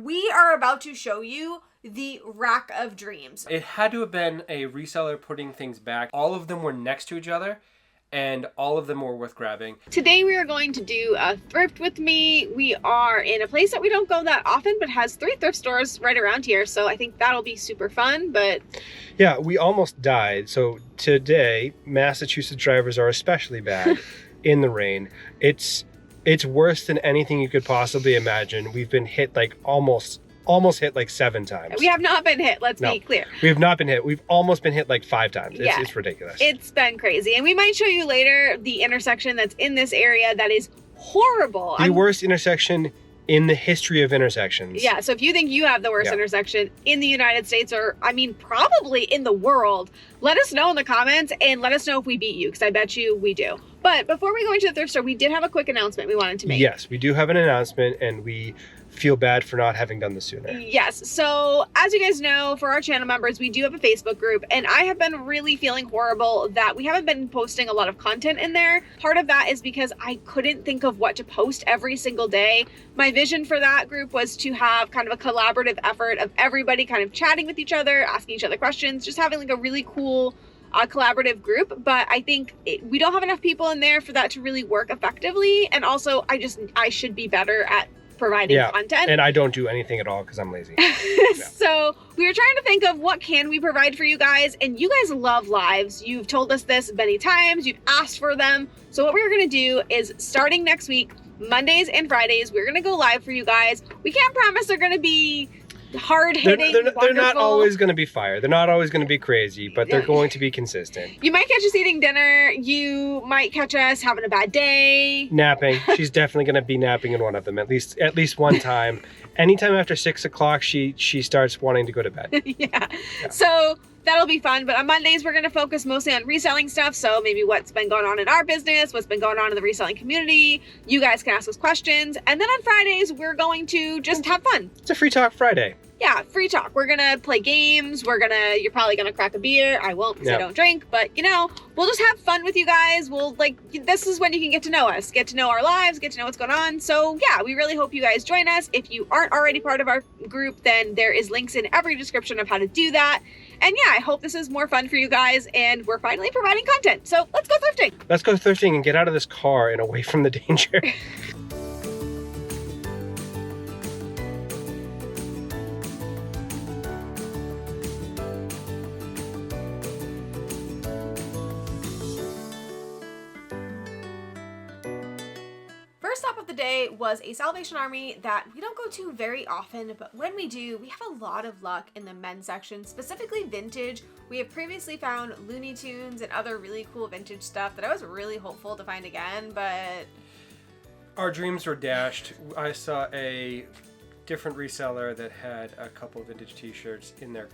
We are about to show you the rack of dreams. It had to have been a reseller putting things back. All of them were next to each other, and all of them were worth grabbing. Today we are going to do a thrift with me. We are in a place that we don't go that often, but has 3 thrift stores right around here. So I think that'll be super fun, but... Yeah, we almost died. So today, Massachusetts drivers are especially bad in the rain. It's worse than anything you could possibly imagine. We've been hit like almost hit like 7 times. We have not been hit, let's be clear. We have not been hit. We've almost been hit like 5 times. It's ridiculous. It's been crazy. And we might show you later the intersection that's in this area that is horrible. The worst intersection in the history of intersections. Yeah, so if you think you have the worst intersection in the United States, or I mean probably in the world, let us know in the comments and let us know if we beat you, because I bet you we do. But before we go into the thrift store, we did have a quick announcement we wanted to make. Yes, we do have an announcement, and we feel bad for not having done this sooner. Yes, so as you guys know, for our channel members, we do have a Facebook group, and I have been really feeling horrible that we haven't been posting a lot of content in there. Part of that is because I couldn't think of what to post every single day. My vision for that group was to have kind of a collaborative effort of everybody kind of chatting with each other, asking each other questions, just having like a really cool collaborative group. But I think we don't have enough people in there for that to really work effectively, and also I should be better at providing content. And I don't do anything at all because I'm lazy. So we were trying to think of what can we provide for you guys, and you guys love lives. You've told us this many times, you've asked for them. So what we're gonna do is, starting next week, Mondays and Fridays, we're gonna go live for you guys. We can't promise they're gonna be hard-hitting, they're not always going to be fire. They're not always going to be crazy, but they're going to be consistent. You might catch us eating dinner. You might catch us having a bad day. Napping. She's definitely going to be napping in one of them at least one time. Anytime after 6 o'clock, she starts wanting to go to bed. Yeah. So that'll be fun. But on Mondays, we're going to focus mostly on reselling stuff. So maybe what's been going on in our business, what's been going on in the reselling community. You guys can ask us questions. And then on Fridays, we're going to just have fun. It's a free talk Friday. Yeah, free talk. We're gonna play games. You're probably gonna crack a beer. I won't because I don't drink, but we'll just have fun with you guys. This is when you can get to know us, get to know our lives, get to know what's going on. So yeah, we really hope you guys join us. If you aren't already part of our group, then there is links in every description of how to do that. And yeah, I hope this is more fun for you guys, and we're finally providing content. So let's go thrifting. Let's go thrifting and get out of this car and away from the danger. First stop of the day was a Salvation Army that we don't go to very often, but when we do, we have a lot of luck in the men's section, specifically vintage. We have previously found Looney Tunes and other really cool vintage stuff that I was really hopeful to find again, but... Our dreams were dashed. I saw a different reseller that had a couple vintage t-shirts in their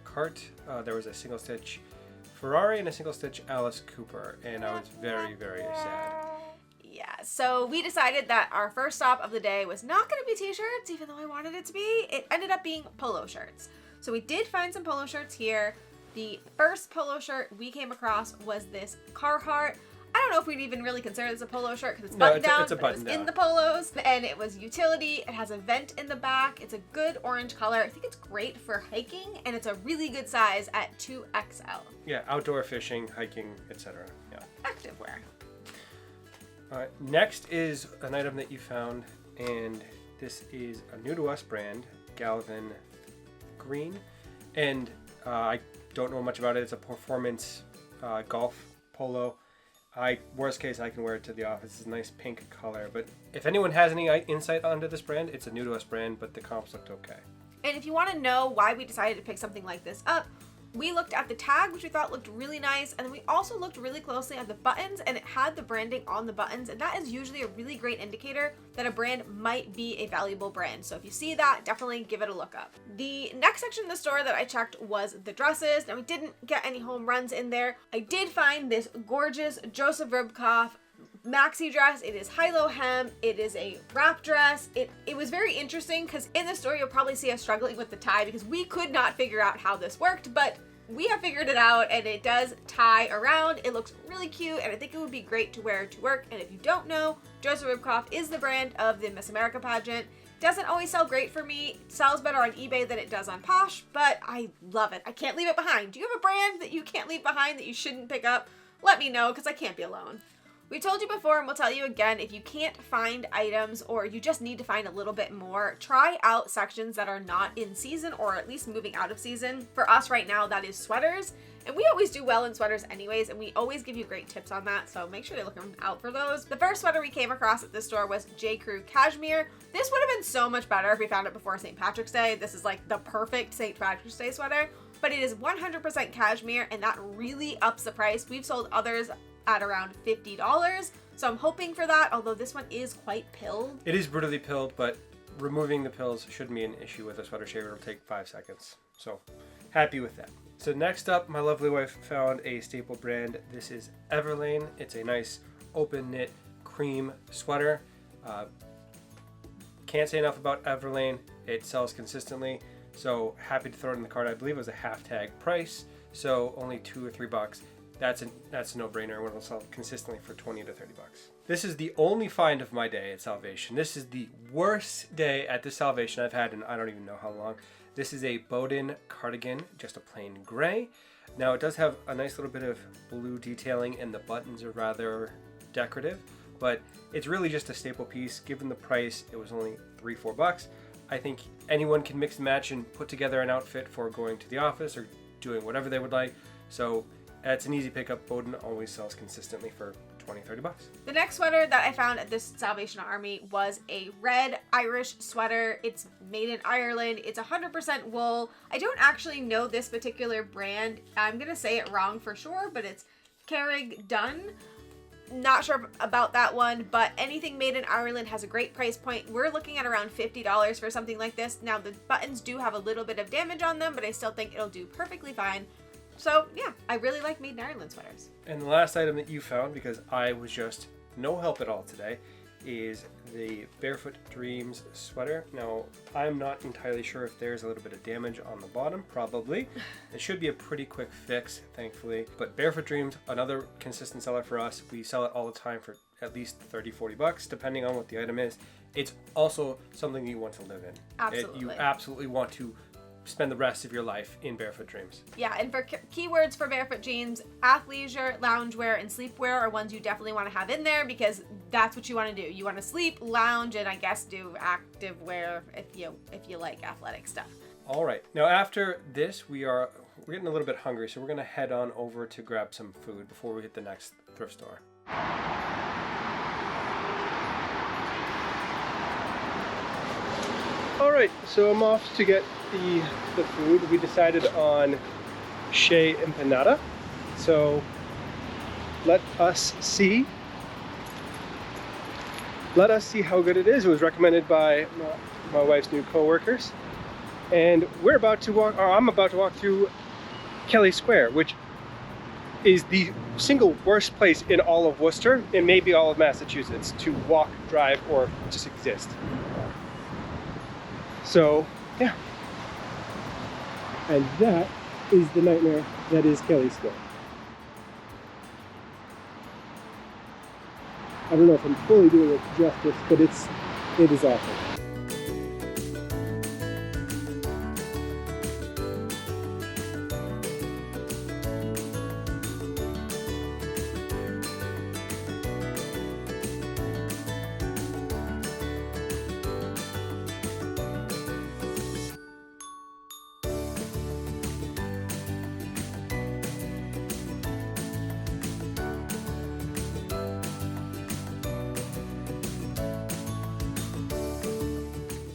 cart. There was a single stitch Ferrari and a single stitch Alice Cooper, and I was very, very sad. Yeah, so we decided that our first stop of the day was not going to be t-shirts, even though I wanted it to be. It ended up being polo shirts. So we did find some polo shirts here. The first polo shirt we came across was this Carhartt. I don't know if we'd even really consider this a polo shirt because it's button down, but it was in the polos, and it was utility. It has a vent in the back. It's a good orange color. I think it's great for hiking, and it's a really good size at 2XL. Yeah, outdoor fishing, hiking, etc. Yeah. Activewear. All right, next is an item that you found, and this is a new to us brand, Galvin Green, and I don't know much about it. It's a performance golf polo. Worst case, I can wear it to the office. It's a nice pink color, but if anyone has any insight onto this brand, it's a new to us brand, but the comps looked okay. And if you want to know why we decided to pick something like this up, we looked at the tag, which we thought looked really nice, and then we also looked really closely at the buttons, and it had the branding on the buttons, and that is usually a really great indicator that a brand might be a valuable brand. So if you see that, definitely give it a look up. The next section of the store that I checked was the dresses. Now, we didn't get any home runs in there. I did find this gorgeous Joseph Ribkoff maxi dress. It is high-low hem. It is a wrap dress. It was very interesting because in the store you'll probably see us struggling with the tie because we could not figure out how this worked, but we have figured it out, and it does tie around. It looks really cute, and I think it would be great to wear to work. And if you don't know, Joseph Ribkoff is the brand of the Miss America pageant, Doesn't always sell great for me. It sells better on eBay than it does on Posh, but I love it. I can't leave it behind. Do you have a brand that you can't leave behind that you shouldn't pick up? Let me know, because I can't be alone. We told you before, and we'll tell you again, if you can't find items or you just need to find a little bit more, try out sections that are not in season or at least moving out of season. For us right now, that is sweaters. And we always do well in sweaters anyways, and we always give you great tips on that, so make sure to look out for those. The first sweater we came across at this store was J. Crew Cashmere. This would have been so much better if we found it before St. Patrick's Day. This is like the perfect St. Patrick's Day sweater, but it is 100% cashmere, and that really ups the price. We've sold others at around $50, so I'm hoping for that, although this one is quite pilled. It is brutally pilled, but removing the pills shouldn't be an issue with a sweater shaver. It'll take 5 seconds, so happy with that. So next up, my lovely wife found a staple brand. This is Everlane. It's a nice open knit cream sweater. Can't say enough about Everlane. It sells consistently, so happy to throw it in the cart. I believe it was a half tag price, so only $2 or $3. That's a no-brainer. It'll sell consistently for $20 to $30. This is the only find of my day at Salvation. This is the worst day at the Salvation I've had in I don't even know how long. This is a Bowden cardigan, just a plain gray. Now it does have a nice little bit of blue detailing and the buttons are rather decorative, but it's really just a staple piece. Given the price, it was only $3-4. I think anyone can mix and match and put together an outfit for going to the office or doing whatever they would like. So it's an easy pickup. Bowden always sells consistently for $20-30. The next sweater that I found at this Salvation Army was a red Irish sweater. It's made in Ireland. It's 100% wool. I don't actually know this particular brand. I'm gonna say it wrong for sure, but it's Carrig Dunn. Not sure about that one, but anything made in Ireland has a great price point. We're looking at around $50 for something like this. Now the buttons do have a little bit of damage on them, but I still think it'll do perfectly fine. So yeah, I really like made in Ireland sweaters. And the last item that you found, because I was just no help at all today, is the Barefoot Dreams sweater. Now, I'm not entirely sure if there's a little bit of damage on the bottom, probably. It should be a pretty quick fix, thankfully. But Barefoot Dreams, another consistent seller for us. We sell it all the time for at least $30-40, depending on what the item is. It's also something you want to live in. Absolutely. You absolutely want to spend the rest of your life in Barefoot Dreams. Yeah, and for keywords for Barefoot Jeans, athleisure, loungewear, and sleepwear are ones you definitely want to have in there because that's what you want to do. You want to sleep, lounge, and I guess do active wear if you like athletic stuff. All right. Now after this, we're getting a little bit hungry, so we're gonna head on over to grab some food before we hit the next thrift store. All right, so I'm off to get the food. We decided on Shea Empanada. So let us see how good it is. It was recommended by my wife's new co-workers. And I'm about to walk through Kelly Square, which is the single worst place in all of Worcester and maybe all of Massachusetts to walk, drive, or just exist. So, yeah. And that is the nightmare that is Kelly Square. I don't know if I'm fully doing it justice, but it is awful.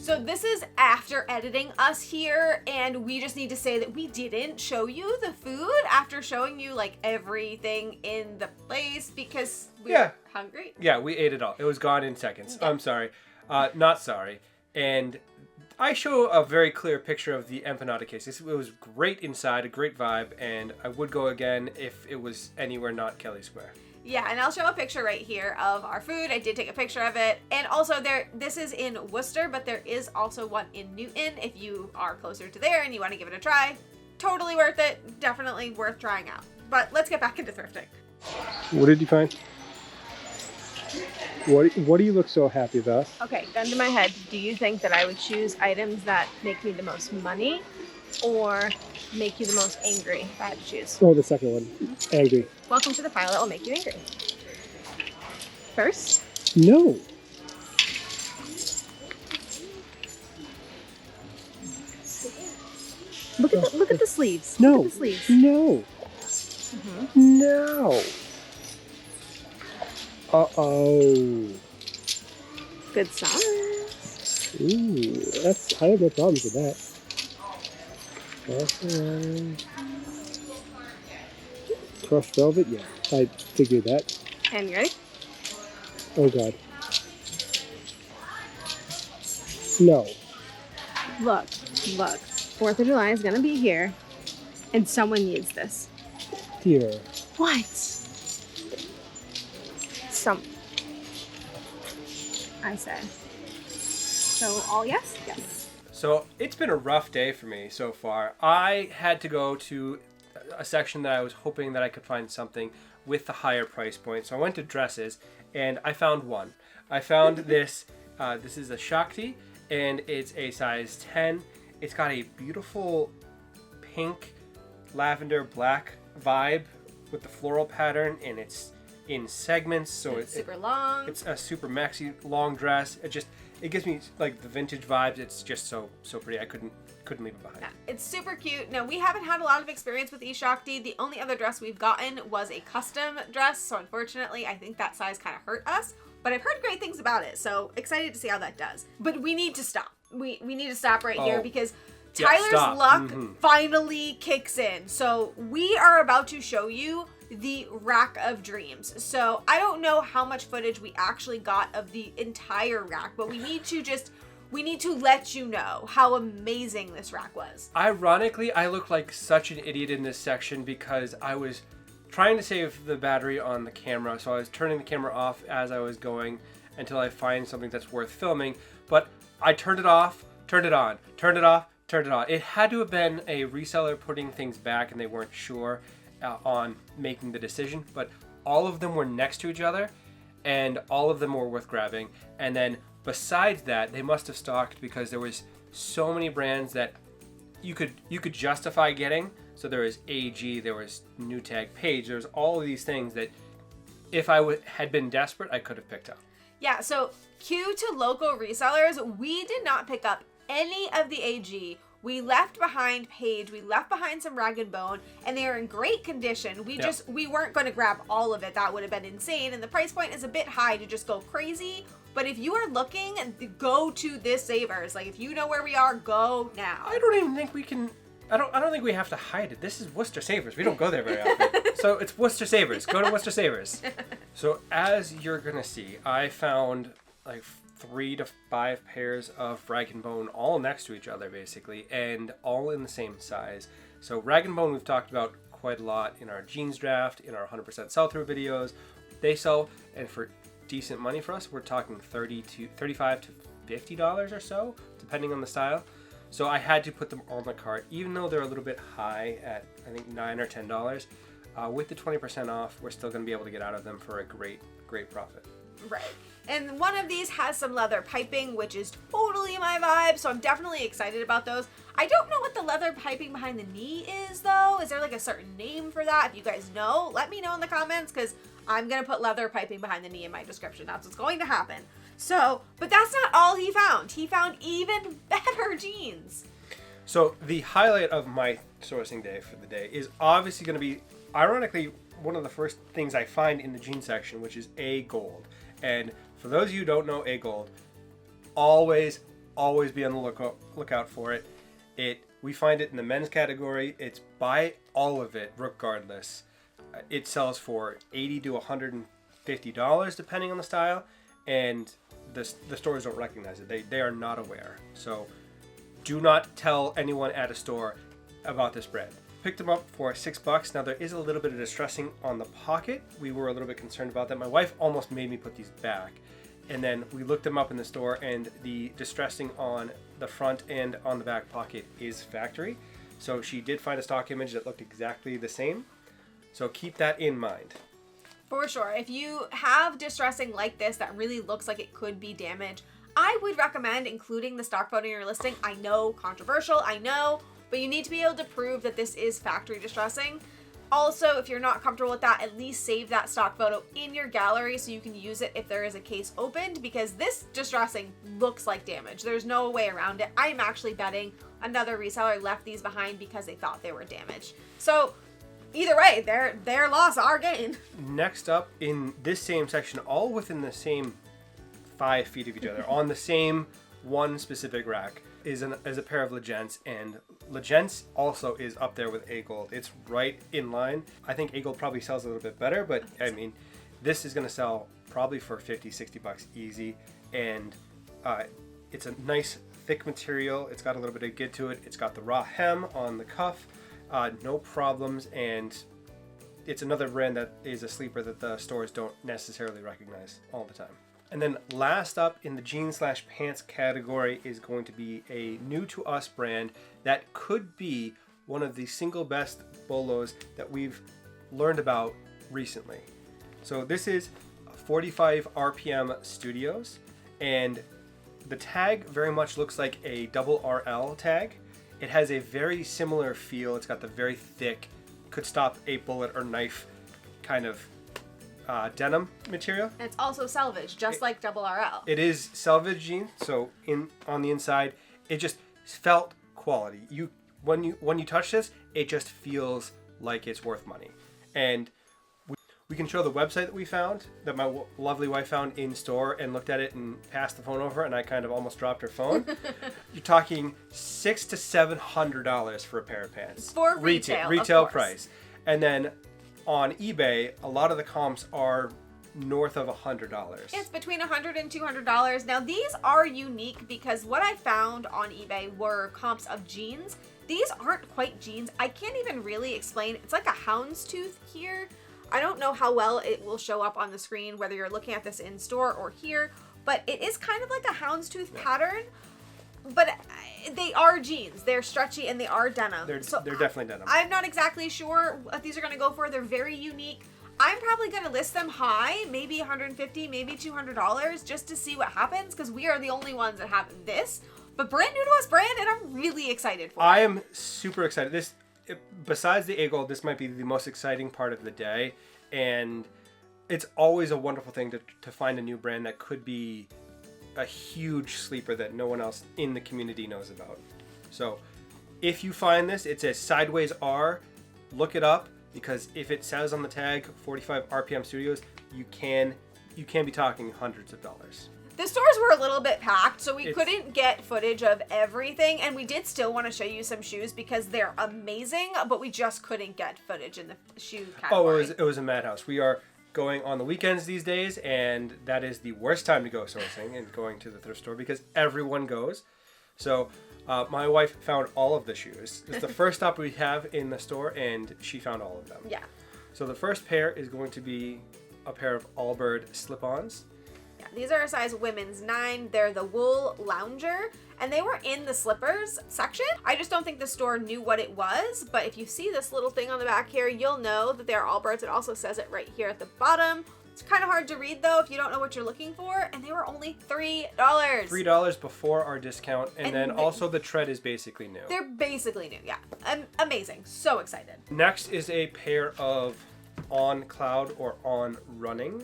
So this is after editing us here, and we just need to say that we didn't show you the food after showing you like everything in the place because we were hungry. Yeah, we ate it all. It was gone in seconds. Yeah. I'm sorry. Not sorry. And I show a very clear picture of the empanada case. It was great inside, a great vibe, and I would go again if it was anywhere not Kelly Square. Yeah, and I'll show a picture right here of our food. I did take a picture of it. And also this is in Worcester, but there is also one in Newton if you are closer to there and you want to give it a try. Totally worth it. Definitely worth trying out. But let's get back into thrifting. What did you find? What do you look so happy about? Okay, gun to my head. Do you think that I would choose items that make me the most money or make you the most angry if I had to choose? Oh, the second one. Angry. Welcome to the pile that will make you angry. First, No. look at the sleeves. No. Look at the sleeves. No. No. Uh-oh. Good size. Ooh, I have no problems with that. Crushed velvet, yeah. I figured that. And you ready? Oh god. No. Look. 4th of July is gonna be here, and someone needs this. Dear. What? I say. So all yes? Yes. So it's been a rough day for me so far. I had to go to a section that I was hoping that I could find something with the higher price point. So I went to dresses and I found one. I found this. This is a Shakti and it's a size 10. It's got a beautiful pink, lavender, black vibe with the floral pattern, and it's in segments, so it's super long. It's a super maxi long dress. It gives me like the vintage vibes. It's just so pretty. I couldn't leave it behind. Yeah, it's super cute. Now, we haven't had a lot of experience with eShakti. The only other dress we've gotten was a custom dress, so unfortunately I think that size kind of hurt us, but I've heard great things about it, so excited to see how that does. But we need to stop. We need to stop right here because Tyler's luck finally kicks in. So we are about to show you the rack of dreams. So I don't know how much footage we actually got of the entire rack, but we need to let you know how amazing this rack was. Ironically, I look like such an idiot in this section because I was trying to save the battery on the camera, so I was turning the camera off as I was going until I find something that's worth filming. But I turned it off, turned it on, turned it off, turned it on. It had to have been a reseller putting things back and they weren't sure on making the decision, but all of them were next to each other and all of them were worth grabbing. And then besides that, they must have stocked because there was so many brands that you could justify getting. So there was AG, there was New Tag Page, there was all of these things that if I had been desperate, I could have picked up. Yeah, so cue to local resellers, we did not pick up any of the AG. We left behind Page, we left behind some Rag & Bone, and they are in great condition. We weren't going to grab all of it. That would have been insane, and the price point is a bit high to just go crazy. But if you are looking, go to this Savers. Like, if you know where we are, go now. I don't even think we can... I don't think we have to hide it. This is Worcester Savers. We don't go there very often. So it's Worcester Savers. Go to Worcester Savers. So as you're going to see, I found like 3 to 5 pairs of Rag & Bone all next to each other basically, and all in the same size. So Rag & Bone we've talked about quite a lot in our jeans draft, in our 100% sell-through videos. They sell, and for decent money for us, we're talking $35 to $50 or so, depending on the style. So I had to put them on the cart, even though they're a little bit high at I think $9 or $10. With the 20% off, we're still going to be able to get out of them for a great profit. Right. And one of these has some leather piping, which is totally my vibe, so I'm definitely excited about those. I don't know what the leather piping behind the knee is, though. Is there like a certain name for that? If you guys know, let me know in the comments, because I'm going to put leather piping behind the knee in my description. That's what's going to happen. So, but that's not all he found. He found even better jeans. So the highlight of my sourcing day for the day is obviously going to be, ironically, one of the first things I find in the jean section, which is A Gold. And for those of you who don't know A Gold, always be on the lookout for it. We find it in the men's category. It's buy all of it regardless. It sells for $80 to $150 depending on the style, and the stores don't recognize it. They are not aware. So do not tell anyone at a store about this brand. Picked them up for $6. Now there is a little bit of distressing on the pocket. We were a little bit concerned about that. My wife almost made me put these back. And then we looked them up in the store, and the distressing on the front and on the back pocket is factory. So she did find a stock image that looked exactly the same. So keep that in mind. For sure. If you have distressing like this that really looks like it could be damaged, I would recommend including the stock photo in your listing. I know, controversial, I know, but you need to be able to prove that this is factory distressing. Also, if you're not comfortable with that, at least save that stock photo in your gallery so you can use it if there is a case opened, because this distressing looks like damage. There's no way around it. I'm actually betting another reseller left these behind because they thought they were damaged. So either way, their loss, our gain. Next up in this same section, all within the same 5 feet of each other, on the same one specific rack, is a pair of Legends, and Legends also is up there with A-Gold. It's right in line. I think A-Gold probably sells a little bit better, but I mean, this is going to sell probably for 50, 60 bucks easy, and it's a nice thick material. It's got a little bit of give to it. It's got the raw hem on the cuff, no problems, and it's another brand that is a sleeper that the stores don't necessarily recognize all the time. And then last up in the jeans/pants category is going to be a new to us brand that could be one of the single best bolos that we've learned about recently. So this is 45 RPM Studios, and the tag very much looks like a double RL tag. It has a very similar feel. It's got the very thick, could stop a bullet or knife kind of denim material. And it's also selvage, just like double RL. It is selvage jeans, so on the inside, it just felt quality. When you touch this, it just feels like it's worth money. And we can show the website that we found, that my lovely wife found in store and looked at it and passed the phone over, and I kind of almost dropped her phone. You're talking $600 to $700 for a pair of pants. For retail price. And then on eBay, a lot of the comps are north of $100. It's between $100 and $200. Now these are unique because what I found on eBay were comps of jeans. These aren't quite jeans. I can't even really explain. It's like a houndstooth here. I don't know how well it will show up on the screen, whether you're looking at this in store or here, but it is kind of like a houndstooth pattern. But they are jeans. They're stretchy and they are denim. They're definitely denim. I'm not exactly sure what these are going to go for. They're very unique. I'm probably going to list them high, maybe $150, maybe $200, just to see what happens, because we are the only ones that have this. But brand new to us brand, and I'm really excited for it. I am super excited. Besides the A-Gold, this might be the most exciting part of the day, and it's always a wonderful thing to find a new brand that could be a huge sleeper that no one else in the community knows about. So if you find this, it's a sideways R, look it up, because if it says on the tag 45 RPM Studios, you can be talking hundreds of dollars. The stores were a little bit packed, so we couldn't get footage of everything, and we did still want to show you some shoes because they're amazing, but we just couldn't get footage in the shoe category. Oh, it was a madhouse. We are going on the weekends these days, and that is the worst time to go sourcing and going to the thrift store because everyone goes. So my wife found all of the shoes. It's the first stop we have in the store, and she found all of them. Yeah. So the first pair is going to be a pair of Allbird slip-ons. Yeah, these are a size women's 9. They're the wool lounger, and they were in the slippers section. I just don't think the store knew what it was, but if you see this little thing on the back here, you'll know that they're Allbirds. It also says it right here at the bottom. It's kind of hard to read though if you don't know what you're looking for, and they were only $3. $3 before our discount, and then also the tread is basically new. They're basically new, yeah. Amazing. So excited. Next is a pair of On Cloud or On Running,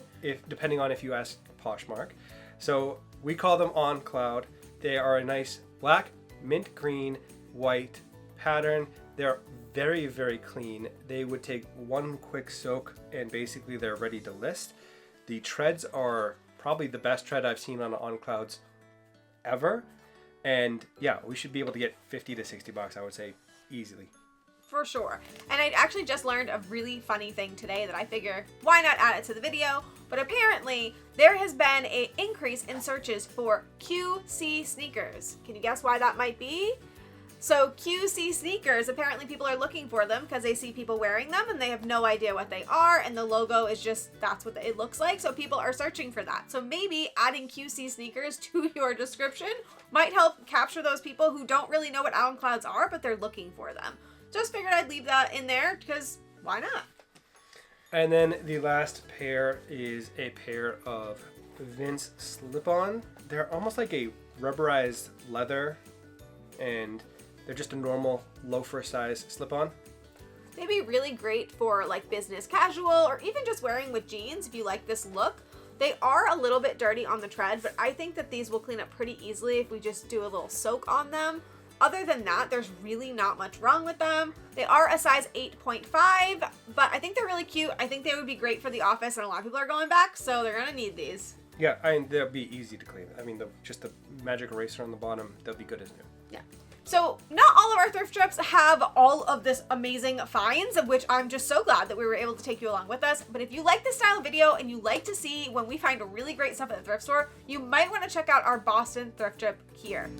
depending on if you ask Poshmark. So we call them On Cloud. They are a nice black, mint green, white pattern. They're very, very clean. They would take one quick soak and basically they're ready to list. The treads are probably the best tread I've seen on Clouds ever. And yeah, we should be able to get 50 to 60 bucks, I would say, easily. For sure. And I actually just learned a really funny thing today that I figure, why not add it to the video? But apparently, there has been an increase in searches for QC sneakers. Can you guess why that might be? So QC sneakers, apparently people are looking for them because they see people wearing them and they have no idea what they are, and the logo is just, that's what it looks like, so people are searching for that. So maybe adding QC sneakers to your description might help capture those people who don't really know what On Clouds are, but they're looking for them. Just figured I'd leave that in there because why not? And then the last pair is a pair of Vince slip-on. They're almost like a rubberized leather, and they're just a normal loafer size slip-on. They'd be really great for like business casual or even just wearing with jeans if you like this look. They are a little bit dirty on the tread, but I think that these will clean up pretty easily if we just do a little soak on them. Other than that, there's really not much wrong with them. They are a size 8.5, but I think they're really cute. I think they would be great for the office, and a lot of people are going back, so they're gonna need these. Yeah, I mean, they'll be easy to clean. I mean, just the magic eraser on the bottom, they'll be good as new. Yeah. So not all of our thrift trips have all of this amazing finds, of which I'm just so glad that we were able to take you along with us. But if you like this style of video and you like to see when we find really great stuff at the thrift store, you might want to check out our Boston thrift trip here.